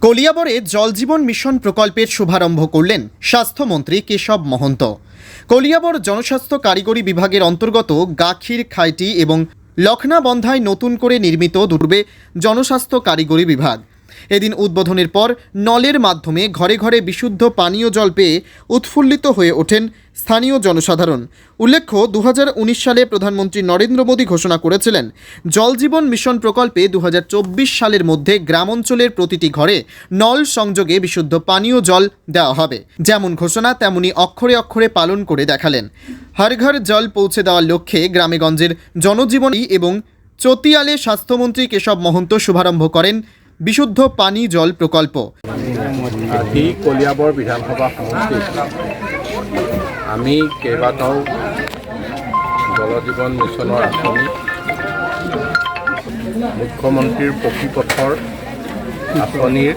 কলিয়াবরে জল জীবন মিশন প্রকল্পের শুভারম্ভ করলেন স্বাস্থ্যমন্ত্রী কেশব মহন্ত। কলিয়াবর জনস্বাস্থ্য কারিগরি বিভাগের অন্তর্গত গাখির খাইটি এবং লখনাবন্ধায় নতুন করে নির্মিত দুর্বে জনস্বাস্থ্য কারিগরি বিভাগ। এদিন উদ্বোধনের পর নলের মাধ্যমে ঘরে ঘরে বিশুদ্ধ পানীয় জল পেয়ে উৎফুল্লিত হয়ে ওঠেন স্থানীয় জনসাধারণ। উল্লেখ্য, 2019 সালে প্রধানমন্ত্রী নরেন্দ্র মোদী ঘোষণা করেছিলেন জল জীবন মিশন প্রকল্পে 2024 সালের মধ্যে গ্রামাঞ্চলের প্রতিটি ঘরে নল সংযোগে বিশুদ্ধ পানীয় জল দেওয়া হবে। যেমন ঘোষণা তেমনি অক্ষরে অক্ষরে পালন করে দেখালেন। হর ঘর জল পৌঁছে দেওয়ার লক্ষ্যে গ্রামেগঞ্জের জনজীবনী এবং চতিয়ালে স্বাস্থ্যমন্ত্রী কেশব মহন্ত শুভারম্ভ করেন বিশুদ্ধ পানী জল প্রকল্প। আজি কলিয়াবৰ বিধানসভা সমষ্টিত আমি কেইবাটাও জল জীৱন মিছনৰ আঁচনি, মুখ্যমন্ত্ৰীৰ পকী পথৰ আঁচনিৰ